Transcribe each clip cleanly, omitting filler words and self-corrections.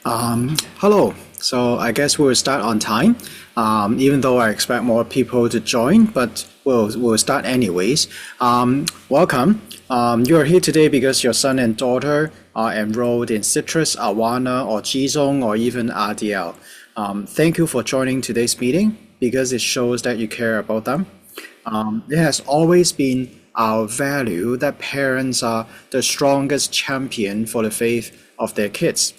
Hello. So I guess we'll start on time, even though I expect more people to join, but we'll start anyways. Welcome. You're here today because your son and daughter are enrolled in Citrus, Awana, or Jizong, or even RDL. Thank you for joining today's meeting because it shows that you care about them. It has always been our value that parents are the strongest champion for the faith of their kids.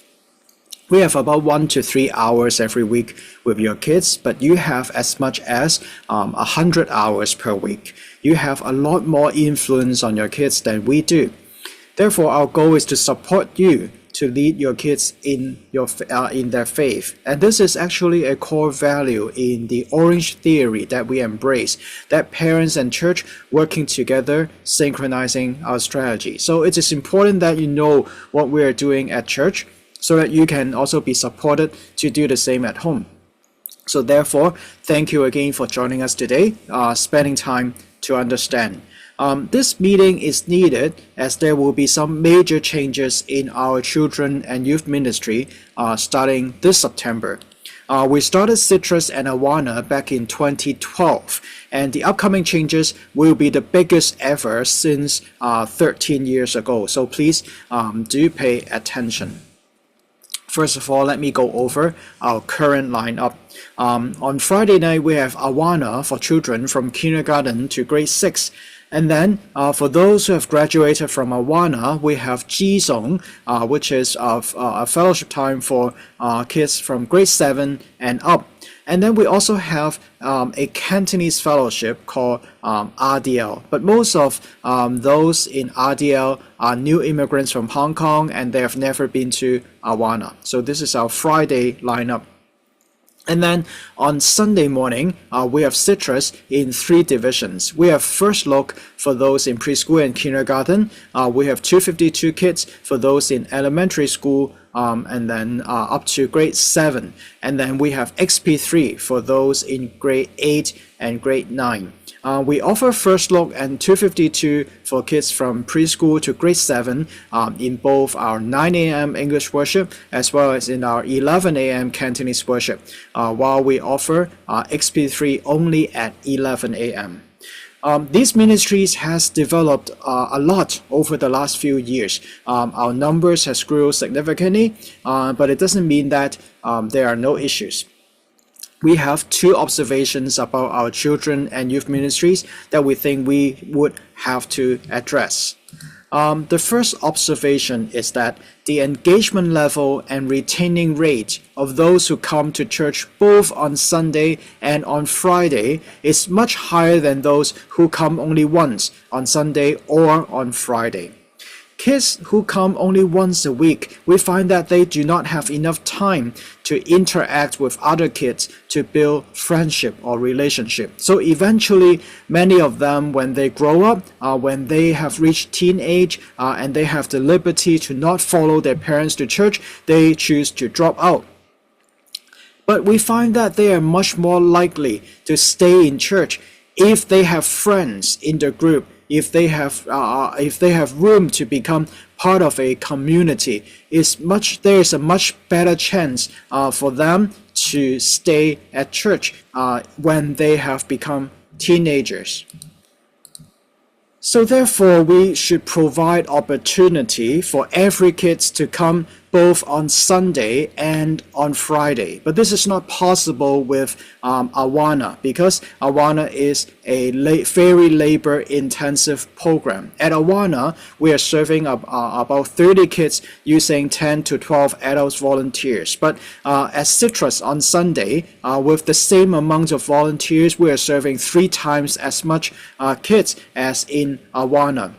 We have about 1 to 3 hours every week with your kids, but you have as much as 100 hours per week. You have a lot more influence on your kids than we do. Therefore, our goal is to support you to lead your kids in their faith. And this is actually a core value in the Orange Theory that we embrace, that parents and church working together, synchronizing our strategy. So it is important that you know what we are doing at church, so that you can also be supported to do the same at home. So therefore, thank you again for joining us today, spending time to understand. This meeting is needed as there will be some major changes in our children and youth ministry starting this September. We started Citrus and Awana back in 2012, and the upcoming changes will be the biggest ever since 13 years ago. So please do pay attention. First of all, let me go over our current lineup. On Friday night, we have Awana for children from kindergarten to grade 6. And then for those who have graduated from Awana, we have Jizong, which is a fellowship time for kids from grade 7 and up. And then we also have a Cantonese fellowship called RDL. But most of those in RDL are new immigrants from Hong Kong, and they have never been to Awana. So this is our Friday lineup. And then on Sunday morning, we have Citrus in 3 divisions. We have first look for those in preschool and kindergarten. We have 252 kids for those in elementary school, and then up to grade 7. And then we have XP3 for those in grade 8 and grade 9. We offer first look and 252 for kids from preschool to grade 7 in both our 9 a.m. English worship as well as in our 11 a.m. Cantonese worship, while we offer XP3 only at 11 a.m. These ministries has developed a lot over the last few years. Our numbers has grown significantly, but it doesn't mean that there are no issues. We have 2 observations about our children and youth ministries that we think we would have to address. The first observation is that the engagement level and retaining rate of those who come to church both on Sunday and on Friday is much higher than those who come only once on Sunday or on Friday. Kids who come only once a week, we find that they do not have enough time to interact with other kids to build friendship or relationship. So eventually, many of them, when they grow up, when they have reached teenage, and they have the liberty to not follow their parents to church, they choose to drop out. But we find that they are much more likely to stay in church if they have friends in the group, if they have room to become part of a community. There is a much better chance for them to stay at church when they have become teenagers. So therefore, we should provide opportunity for every kid to come both on Sunday and on Friday. But this is not possible with Awana, because Awana is a very labor-intensive program. At Awana, we are serving about 30 kids using 10 to 12 adult volunteers. But at Citrus on Sunday, with the same amount of volunteers, we are serving 3 times as much kids as in Awana.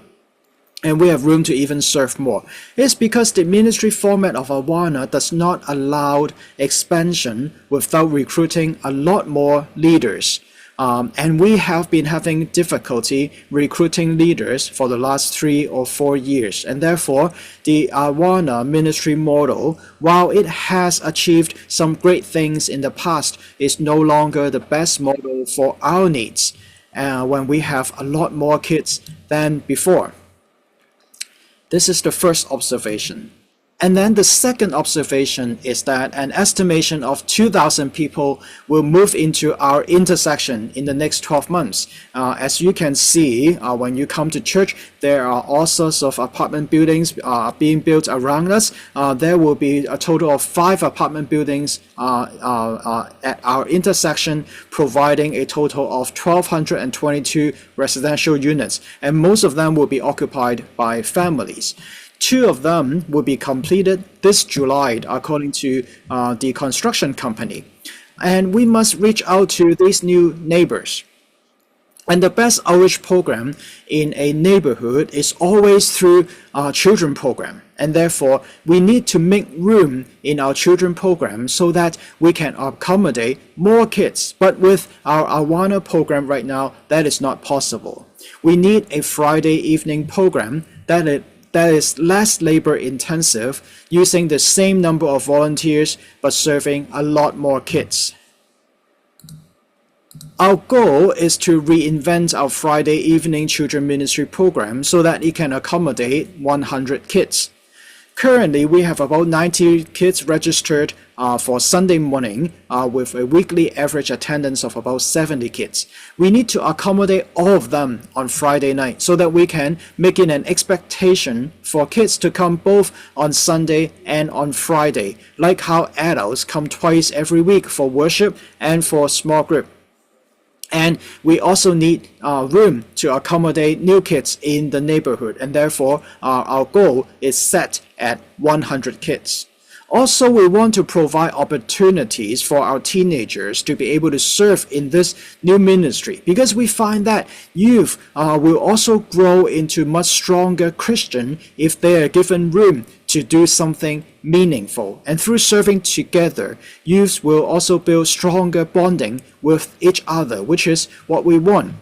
And we have room to even serve more. It's because the ministry format of Awana does not allow expansion without recruiting a lot more leaders. And we have been having difficulty recruiting leaders for the last 3 or 4 years. And therefore, the Awana ministry model, while it has achieved some great things in the past, is no longer the best model for our needs when we have a lot more kids than before. This is the first observation. And then the second observation is that an estimation of 2,000 people will move into our intersection in the next 12 months. As you can see, when you come to church, there are all sorts of apartment buildings being built around us. There will be a total of 5 apartment buildings at our intersection, providing a total of 1,222 residential units, and most of them will be occupied by families. 2 of them will be completed this July, according to the construction company. And we must reach out to these new neighbors. And the best outreach program in a neighborhood is always through our children program. And therefore, we need to make room in our children program so that we can accommodate more kids. But with our Awana program right now, that is not possible. We need a Friday evening program that is less labor intensive, using the same number of volunteers but serving a lot more kids. Our goal is to reinvent our Friday evening children ministry program so that it can accommodate 100 kids. Currently, we have about 90 kids registered for Sunday morning with a weekly average attendance of about 70 kids. We need to accommodate all of them on Friday night so that we can make it an expectation for kids to come both on Sunday and on Friday, like how adults come twice every week for worship and for small group. And we also need room to accommodate new kids in the neighborhood, and therefore our goal is set at 100 kids. Also, we want to provide opportunities for our teenagers to be able to serve in this new ministry, because we find that youth will also grow into much stronger Christian if they are given room to do something meaningful. And through serving together, youths will also build stronger bonding with each other, which is what we want.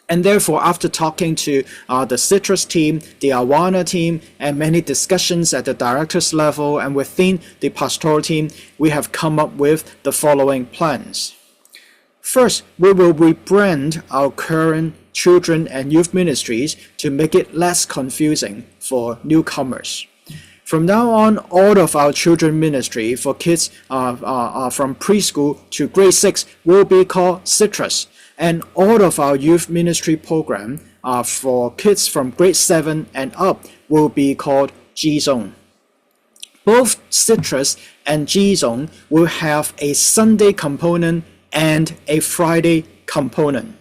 And therefore, after talking to the Citrus team, the Awana team, and many discussions at the directors level and within the pastoral team, we have come up with the following plans. First, we will rebrand our current children and youth ministries to make it less confusing for newcomers. From now on, all of our children ministry for kids from preschool to grade 6 will be called Citrus. And all of our youth ministry program for kids from grade 7 and up will be called G-Zone. Both Citrus and G-Zone will have a Sunday component and a Friday component.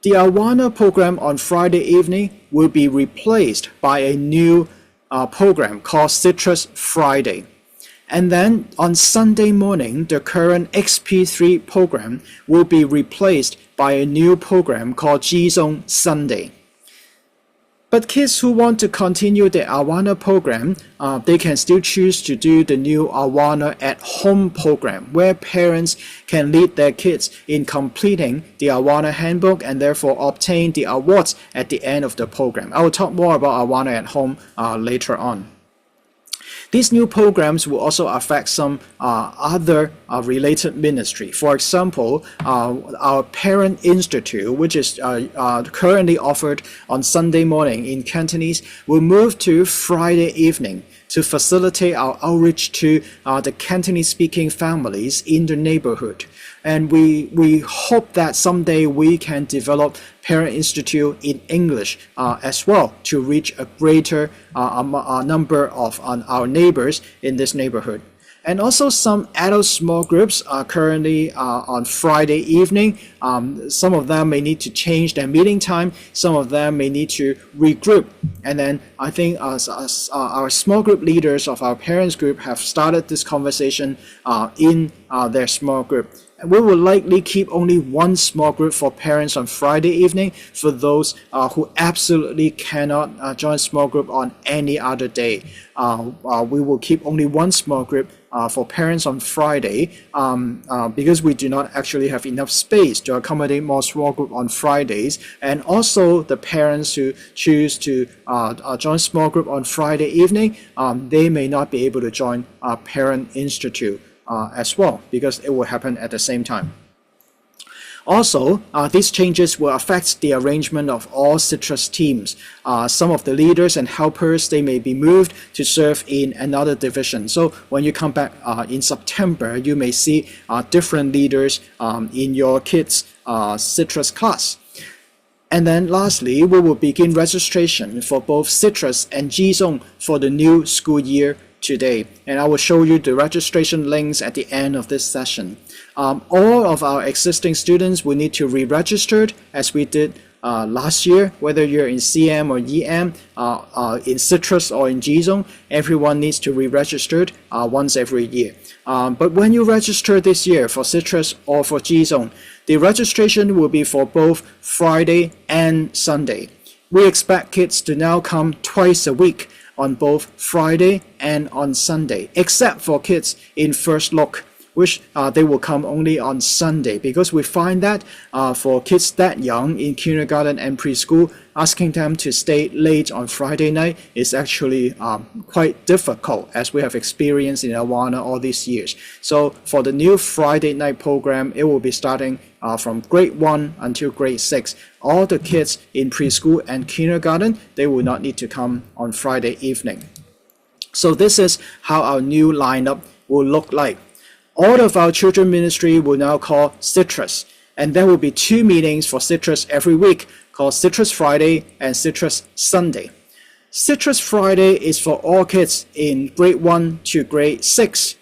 The Awana program on Friday evening will be replaced by a new program called Citrus Friday. And then on Sunday morning, the current XP3 program will be replaced by a new program called G-Zone Sunday. But kids who want to continue the Awana program, they can still choose to do the new Awana at Home program, where parents can lead their kids in completing the Awana handbook and therefore obtain the awards at the end of the program. I will talk more about Awana at Home later on. These new programs will also affect some other related ministry. For example, our Parent Institute, which is currently offered on Sunday morning in Cantonese, will move to Friday evening to facilitate our outreach to the Cantonese-speaking families in the neighborhood. And we hope that someday we can develop Parent Institute in English as well to reach a greater number of our neighbors in this neighborhood. And also some adult small groups are currently on Friday evening. Some of them may need to change their meeting time. Some of them may need to regroup. And then I think our small group leaders of our parents group have started this conversation in their small group. And we will likely keep only one small group for parents on Friday evening for those who absolutely cannot join small group on any other day. We will keep only one small group for parents on Friday because we do not actually have enough space to accommodate more small group on Fridays. And also the parents who choose to join small group on Friday evening, they may not be able to join Parent Institute as well, because it will happen at the same time. Also, these changes will affect the arrangement of all Citrus teams. Some of the leaders and helpers, they may be moved to serve in another division. So when you come back in September, you may see different leaders in your kids' Citrus class. And then lastly, we will begin registration for both Citrus and G-Zone for the new school year today. And I will show you the registration links at the end of this session. All of our existing students will need to re-register as we did last year, whether you're in CM or EM, in Citrus or in G-Zone, everyone needs to re-register once every year. But when you register this year for Citrus or for G-Zone, the registration will be for both Friday and Sunday. We expect kids to now come twice a week on both Friday and on Sunday, except for kids in First Look, which they will come only on Sunday, because we find that for kids that young in kindergarten and preschool, asking them to stay late on Friday night is actually quite difficult, as we have experienced in Awana all these years. So for the new Friday night program, it will be starting from grade 1 until grade 6. All the kids in preschool and kindergarten, they will not need to come on Friday evening. So this is how our new lineup will look like. All of our children ministry will now call Citrus, and there will be 2 meetings for Citrus every week, called Citrus Friday and Citrus Sunday. Citrus Friday is for all kids in grade 1 to grade 6.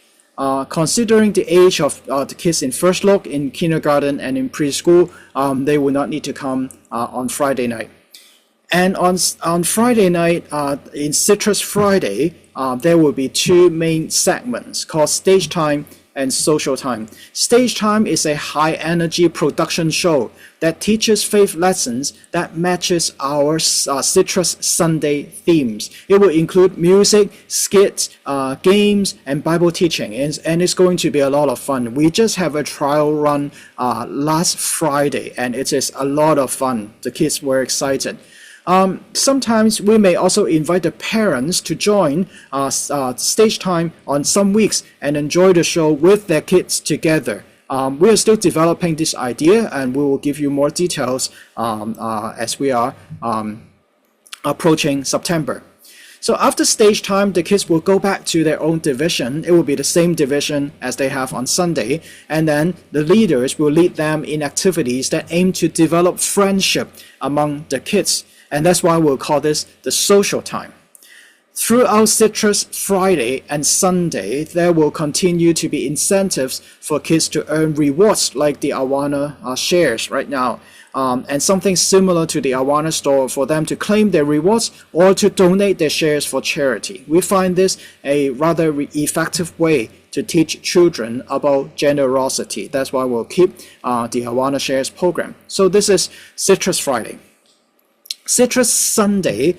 Considering the age of the kids in First Look, in kindergarten and in preschool, they will not need to come on Friday night. And on Friday night, in Citrus Friday, there will be 2 main segments called Stage Time and Social Time. Stage Time is a high-energy production show that teaches faith lessons that matches our Citrus Sunday themes. It will include music, skits, games, and Bible teaching, and it's going to be a lot of fun. We just have a trial run last Friday, and it is a lot of fun. The kids were excited. Sometimes we may also invite the parents to join Stage Time on some weeks and enjoy the show with their kids together. We are still developing this idea, and we will give you more details as we are approaching September. So after Stage Time, the kids will go back to their own division. It will be the same division as they have on Sunday, and then the leaders will lead them in activities that aim to develop friendship among the kids. And that's why we'll call this the social time. Throughout Citrus Friday and Sunday, there will continue to be incentives for kids to earn rewards like the Awana shares right now, and something similar to the Awana store for them to claim their rewards or to donate their shares for charity. We find this a rather effective way to teach children about generosity. That's why we'll keep the Awana shares program. So this is Citrus Friday. Citrus Sunday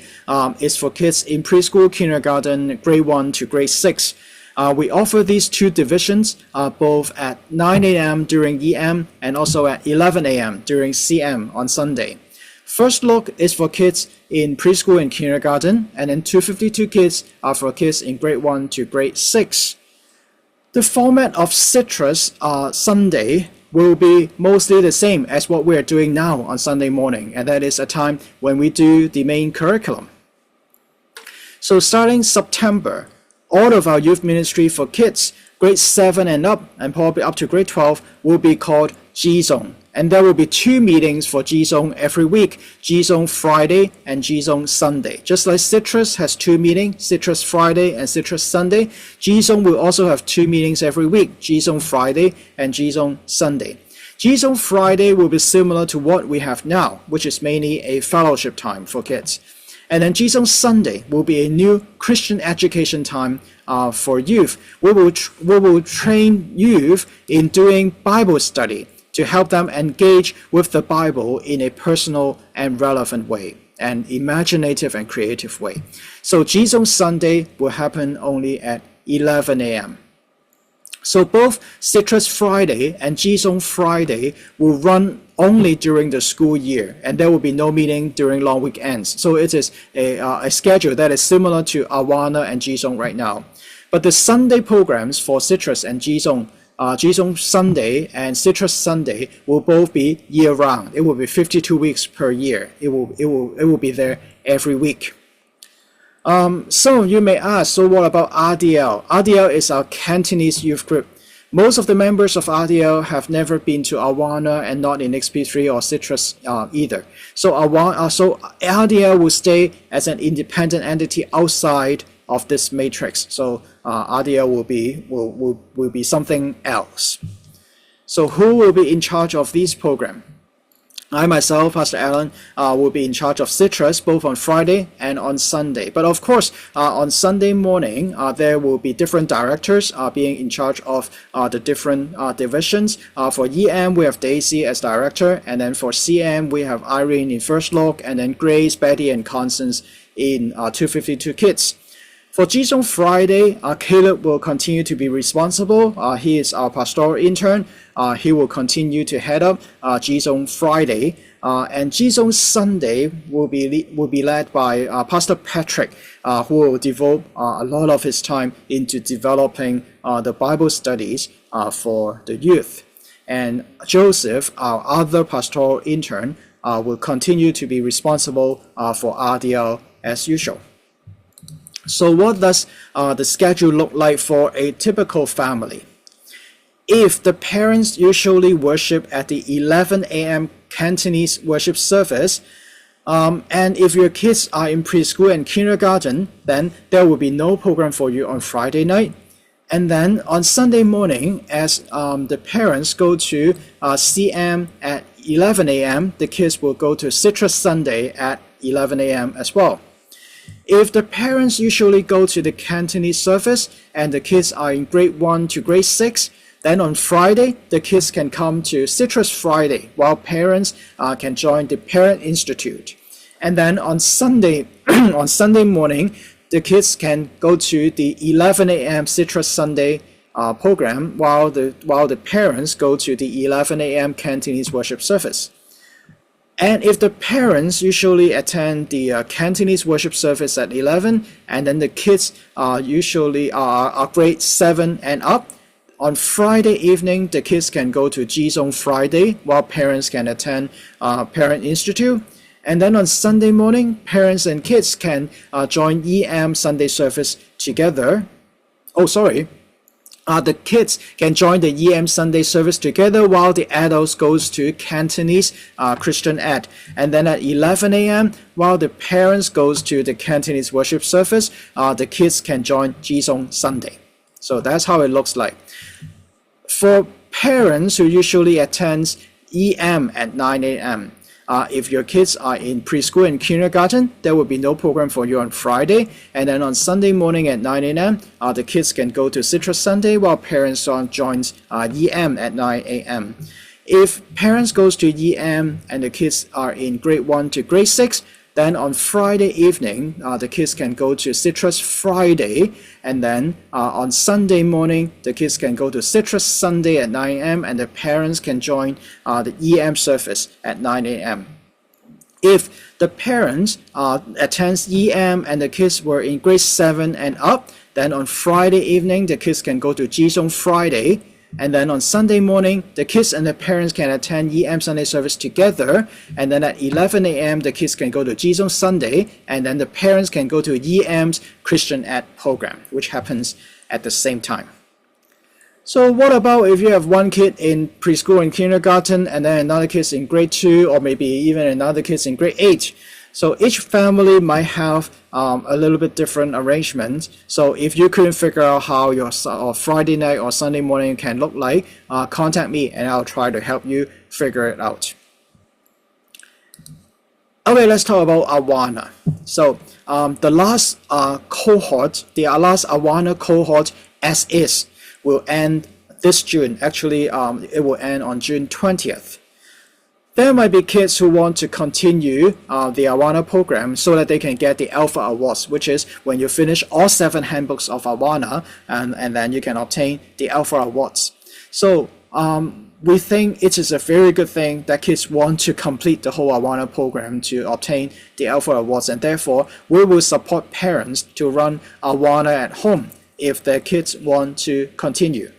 is for kids in preschool, kindergarten, grade 1 to grade 6. We offer these 2 divisions both at 9 a.m. during EM and also at 11 a.m. during CM on Sunday. First Look is for kids in preschool and kindergarten, and then 252 kids are for kids in grade 1 to grade 6. The format of Citrus Sunday will be mostly the same as what we are doing now on Sunday morning, and that is a time when we do the main curriculum. So starting September, all of our youth ministry for kids, grade 7 and up, and probably up to grade 12, will be called G-Zone. And there will be 2 meetings for G-Zone every week, G-Zone Friday and G-Zone Sunday. Just like Citrus has 2 meetings, Citrus Friday and Citrus Sunday, G-Zone will also have 2 meetings every week, G-Zone Friday and G-Zone Sunday. G-Zone Friday will be similar to what we have now, which is mainly a fellowship time for kids. And then G-Zone Sunday will be a new Christian education time for youth. We will train youth in doing Bible study to help them engage with the Bible in a personal and relevant way, an imaginative and creative way. So G-Zone Sunday will happen only at 11 a.m. So both Citrus Friday and G-Zone Friday will run only during the school year, and there will be no meeting during long weekends. So it is a schedule that is similar to Awana and G-Zone right now. But the Sunday programs for Citrus and G-Zone, Jisung Sunday and Citrus Sunday will both be year round. It will be 52 weeks per year. It will be there every week. Some of you may ask, so what about RDL? RDL is our Cantonese youth group. Most of the members of RDL have never been to Awana and not in XP3 or Citrus either. So RDL will stay as an independent entity outside of this matrix. So RDL will be something else. So who will be in charge of this program? I myself, Pastor Alan, will be in charge of Citrus both on Friday and on Sunday. But of course, on Sunday morning, there will be different directors being in charge of the different divisions. For EM, we have Daisy as director, and then for CM, we have Irene in First Look, and then Grace, Betty, and Constance in 252 Kids. For Jisung Friday, Caleb will continue to be responsible. He is our pastoral intern. He will continue to head up Jisung Friday. And Jisung Sunday will be led by Pastor Patrick, who will devote a lot of his time into developing the Bible studies for the youth. And Joseph, our other pastoral intern, will continue to be responsible for RDL as usual. So what does the schedule look like for a typical family? If the parents usually worship at the 11 a.m. Cantonese worship service, and if your kids are in preschool and kindergarten, then there will be no program for you on Friday night. And then on Sunday morning, as the parents go to CM at 11 a.m., the kids will go to Citrus Sunday at 11 a.m. as well. If the parents usually go to the Cantonese service and the kids are in grade 1 to grade 6, then on Friday, the kids can come to Citrus Friday, while parents can join the Parent Institute. And then on Sunday, on Sunday morning, the kids can go to the 11 a.m. Citrus Sunday program, while the parents go to the 11 a.m. Cantonese worship service. And if the parents usually attend the Cantonese worship service at 11, and then the kids usually are grade 7 and up, on Friday evening, the kids can go to Jisung Friday, while parents can attend Parent Institute. And then on Sunday morning, parents and kids can join EM Sunday service together. The kids can join the EM Sunday service together while the adults goes to Cantonese Christian Ed. And then at 11 a.m., while the parents goes to the Cantonese worship service, the kids can join Jisung Sunday. So that's how it looks like. For parents who usually attend EM at 9 a.m., if your kids are in preschool and kindergarten, there will be no program for you on Friday. And then on Sunday morning at 9 a.m., the kids can go to Citrus Sunday while parents joins EM at 9 a.m. If parents goes to EM and the kids are in grade 1 to grade 6, then on Friday evening, the kids can go to Citrus Friday. And then on Sunday morning, the kids can go to Citrus Sunday at 9 a.m. and the parents can join the EM service at 9 a.m. If the parents attends EM and the kids were in grade 7 and up, then on Friday evening, the kids can go to Jisung Friday. And then on Sunday morning, the kids and the parents can attend EM Sunday service together. And then at 11 a.m., the kids can go to Jisung Sunday. And then the parents can go to EM's Christian Ed program, which happens at the same time. So what about if you have one kid in preschool and kindergarten and then another kid in grade 2 or maybe even another kid in grade 8? So each family might have a little bit different arrangement. So if you couldn't figure out how your Friday night or Sunday morning can look like, contact me and I'll try to help you figure it out. Okay, let's talk about Awana. So the last cohort, the last Awana cohort as is, will end this June. Actually, it will end on June 20th. There might be kids who want to continue the Awana program so that they can get the Alpha Awards, which is when you finish all 7 handbooks of Awana, and then you can obtain the Alpha Awards. So we think it is a very good thing that kids want to complete the whole Awana program to obtain the Alpha Awards, and therefore we will support parents to run Awana at home if their kids want to continue.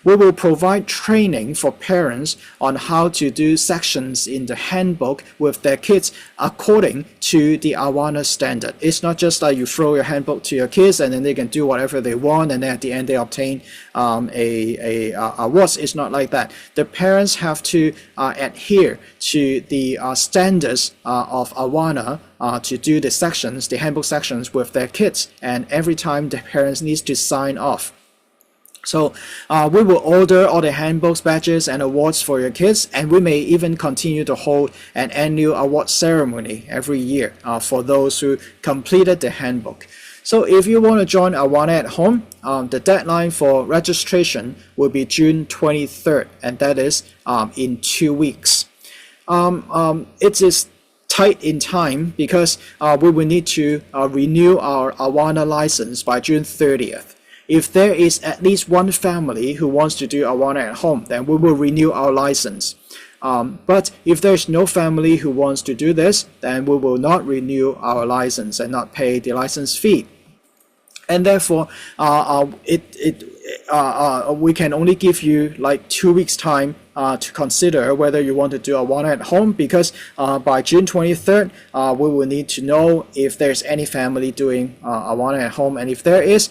we will provide training for parents on how to do sections in the handbook with their kids according to the Awana standard. It's not just like you throw your handbook to your kids and then they can do whatever they want, and then at the end they obtain awards. It's not like that. The parents have to adhere to the standards of Awana to do the sections, the handbook sections with their kids, and every time the parents needs to sign off. So we will order all the handbooks, badges, and awards for your kids, and we may even continue to hold an annual award ceremony every year for those who completed the handbook. So if you want to join Awana at Home, the deadline for registration will be June 23rd, and that is in 2 weeks. It is tight in time because we will need to renew our Awana license by June 30th. If there is at least one family who wants to do Awana at Home, then we will renew our license. But if there's no family who wants to do this, then we will not renew our license and not pay the license fee. And therefore, we can only give you like 2 weeks time to consider whether you want to do Awana at Home, because by June 23rd, we will need to know if there's any family doing Awana at Home, and if there is,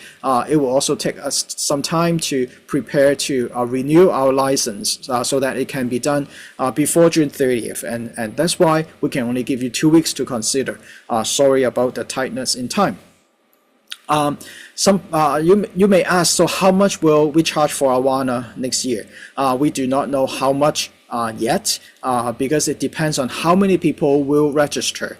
it will also take us some time to prepare to renew our license so that it can be done before June 30th, and that's why we can only give you 2 weeks to consider. Sorry about the tightness in time. You may ask, so how much will we charge for Awana next year? We do not know how much yet, because it depends on how many people will register.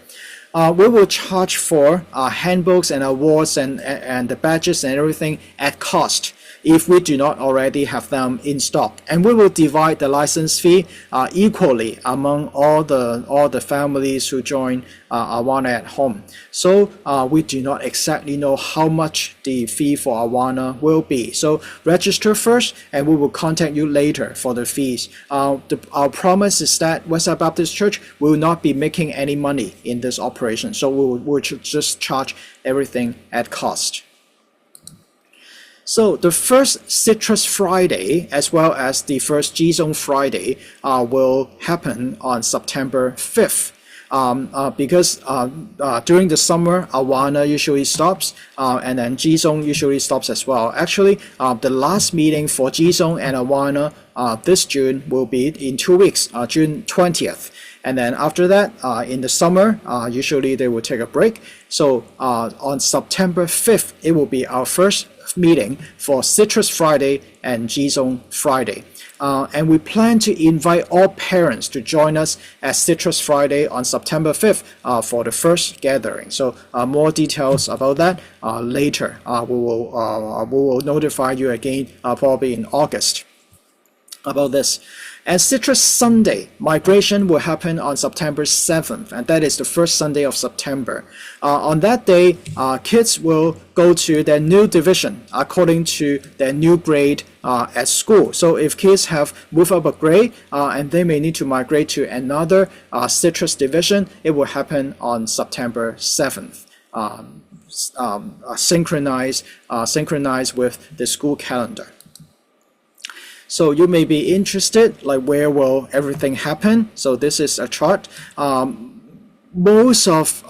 We will charge for handbooks and awards and the badges and everything at cost if we do not already have them in stock, and we will divide the license fee equally among all the families who join Awana at Home. So we do not exactly know how much the fee for Awana will be. So register first, and we will contact you later for the fees. Our promise is that Westside Baptist Church will not be making any money in this operation, so we'll just charge everything at cost. So the first Citrus Friday, as well as the first Jizong Friday, will happen on September 5th. Because during the summer, Awana usually stops, and then Jizong usually stops as well. Actually, the last meeting for Jizong and Awana this June will be in 2 weeks, June 20th. And then after that, in the summer, usually they will take a break. So on September 5th, it will be our first meeting for Citrus Friday and Jizong Friday. And we plan to invite all parents to join us at Citrus Friday on September 5th for the first gathering. So more details about that later. We will notify you again probably in August about this. And Citrus Sunday migration will happen on September 7th, and that is the first Sunday of September. On that day, kids will go to their new division according to their new grade at school. So if kids have moved up a grade and they may need to migrate to another Citrus division, it will happen on September 7th. Synchronized with the school calendar. So you may be interested, like where will everything happen? So this is a chart. Most of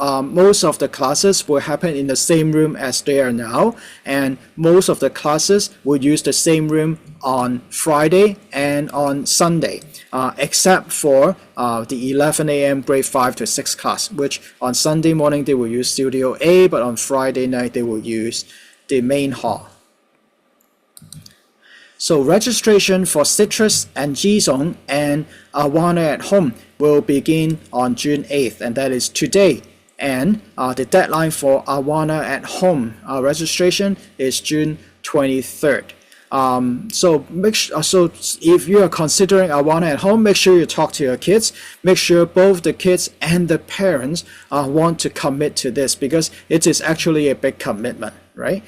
the classes will happen in the same room as they are now, and most of the classes will use the same room on Friday and on Sunday, except for the 11 a.m. grade 5 to 6 class, which on Sunday morning they will use Studio A, but on Friday night they will use the main hall. So registration for Citrus and Jizong and Awana at Home will begin on June 8th, and that is today. And the deadline for Awana at Home registration is June 23rd. So if you are considering Awana at Home, make sure you talk to your kids. Make sure both the kids and the parents want to commit to this, because it is actually a big commitment. right?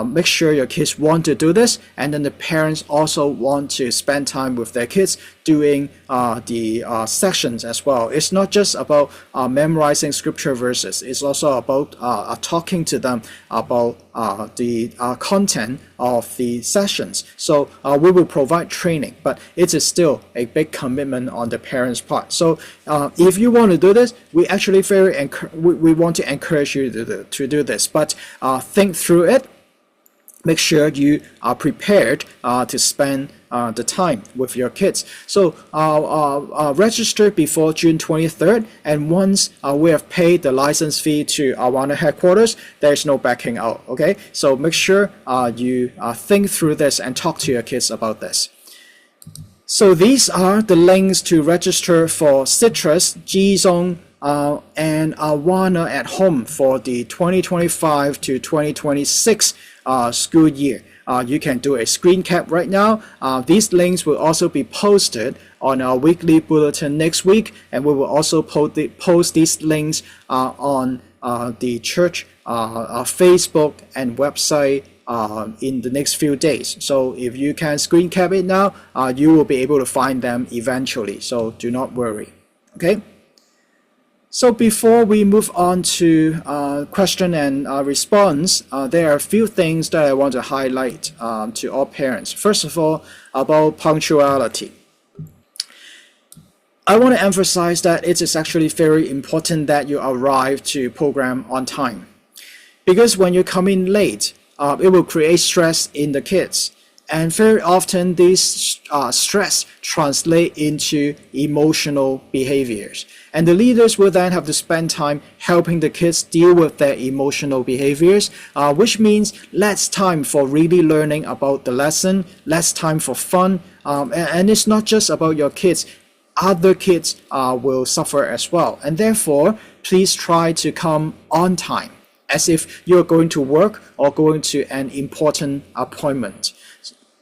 Make sure your kids want to do this, and then the parents also want to spend time with their kids doing the sections as well. It's not just about memorizing scripture verses. It's also about talking to them about the content of the sessions. So we will provide training, but it is still a big commitment on the parents' part. So if you want to do this, we actually we want to encourage you to do this, but think through it. Make sure you are prepared to spend the time with your kids. So register before June 23rd, and once we have paid the license fee to Awana headquarters, there's no backing out, okay? So make sure you think through this and talk to your kids about this. So these are the links to register for Citrus, Jizong, and Awana at home for the 2025 to 2026 school year. You can do a screen cap right now. These links will also be posted on our weekly bulletin next week, and we will also post these links on the church Facebook and website in the next few days. So if you can screen cap it now, you will be able to find them eventually. So do not worry. Okay. So before we move on to question and response, there are a few things that I want to highlight to all parents. First of all, about punctuality. I want to emphasize that it is actually very important that you arrive to program on time. Because when you come in late, it will create stress in the kids. And very often these stress translate into emotional behaviors. And the leaders will then have to spend time helping the kids deal with their emotional behaviors, which means less time for really learning about the lesson, less time for fun. And it's not just about your kids. Other kids will suffer as well. And therefore, please try to come on time, as if you're going to work or going to an important appointment.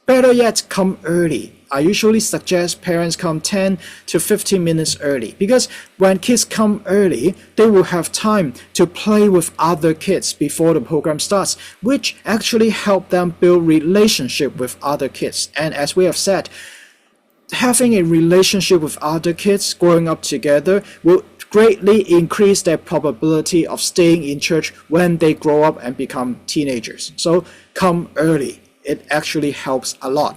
Better yet, come early. I usually suggest parents come 10 to 15 minutes early, because when kids come early, they will have time to play with other kids before the program starts, which actually help them build relationship with other kids. And as we have said, having a relationship with other kids growing up together will greatly increase their probability of staying in church when they grow up and become teenagers. So come early. It actually helps a lot.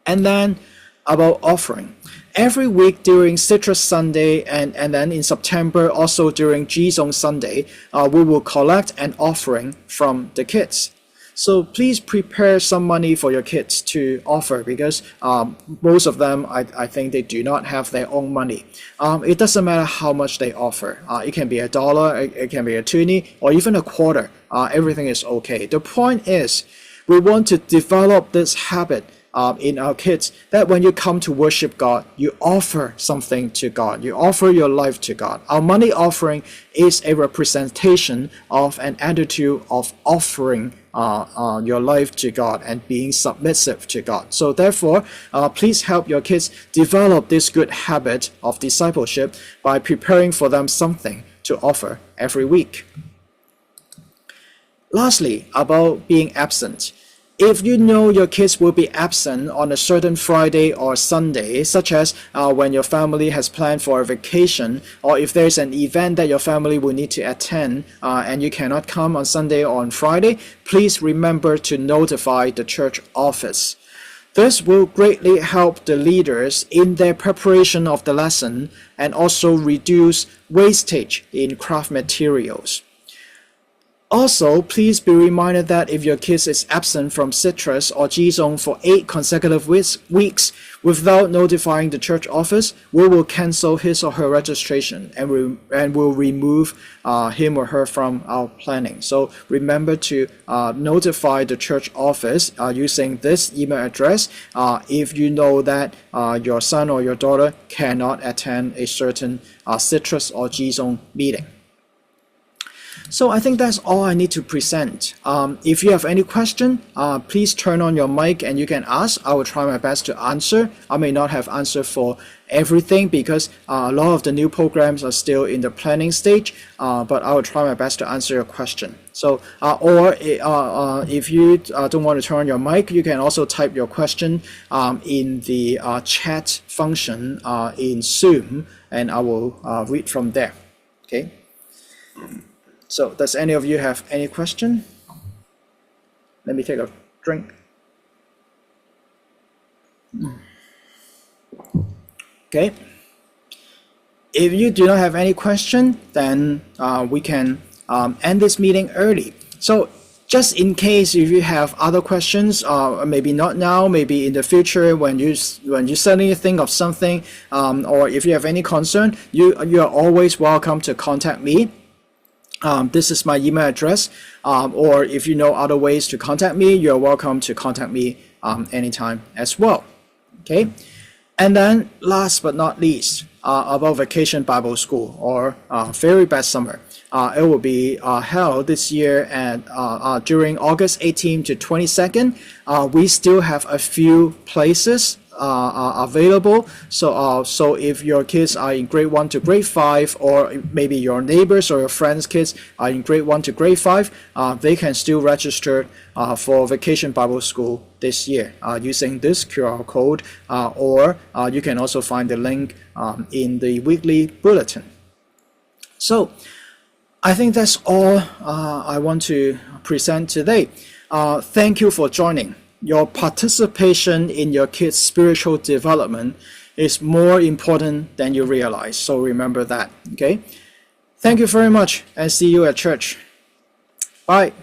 And then about offering. Every week during Citrus Sunday and then in September also during Jizong Sunday, we will collect an offering from the kids. So please prepare some money for your kids to offer, because most of them, I think they do not have their own money. It doesn't matter how much they offer. It can be $1, it can be a 20, or even a quarter. Everything is okay. The point is, we want to develop this habit in our kids, that when you come to worship God, you offer something to God. You offer your life to God. Our money offering is a representation of an attitude of offering your life to God and being submissive to God. So therefore, please help your kids develop this good habit of discipleship by preparing for them something to offer every week. Lastly, about being absent. If you know your kids will be absent on a certain Friday or Sunday, such as when your family has planned for a vacation, or if there's an event that your family will need to attend and you cannot come on Sunday or on Friday, please remember to notify the church office. This will greatly help the leaders in their preparation of the lesson and also reduce wastage in craft materials. Also, please be reminded that if your kid is absent from Citrus or Jizong for 8 consecutive weeks without notifying the church office, we will cancel his or her registration and will remove him or her from our planning. So remember to notify the church office using this email address if you know that your son or your daughter cannot attend a certain Citrus or Jizong meeting. So I think that's all I need to present. If you have any question, please turn on your mic and you can ask. I will try my best to answer. I may not have answer for everything because a lot of the new programs are still in the planning stage, but I will try my best to answer your question. So, if you don't want to turn on your mic, you can also type your question in the chat function in Zoom, and I will read from there. Okay. So, does any of you have any question? Let me take a drink. Okay. If you do not have any question, then we can end this meeting early. So just in case if you have other questions, maybe not now, maybe in the future when you suddenly think of something, or if you have any concern, you are always welcome to contact me. This is my email address, or if you know other ways to contact me, you're welcome to contact me anytime as well. Okay. And then last but not least, about Vacation Bible School or Very Best Summer. It will be held this year at during August 18th to 22nd. We still have a few places available. So if your kids are in grade 1 to grade 5, or maybe your neighbors or your friends' kids are in grade 1 to grade 5, they can still register for Vacation Bible School this year using this QR code, or you can also find the link in the weekly bulletin. So I think that's all I want to present today. Thank you for joining. Your participation in your kids' spiritual development is more important than you realize. So remember that, okay? Thank you very much and see you at church. Bye.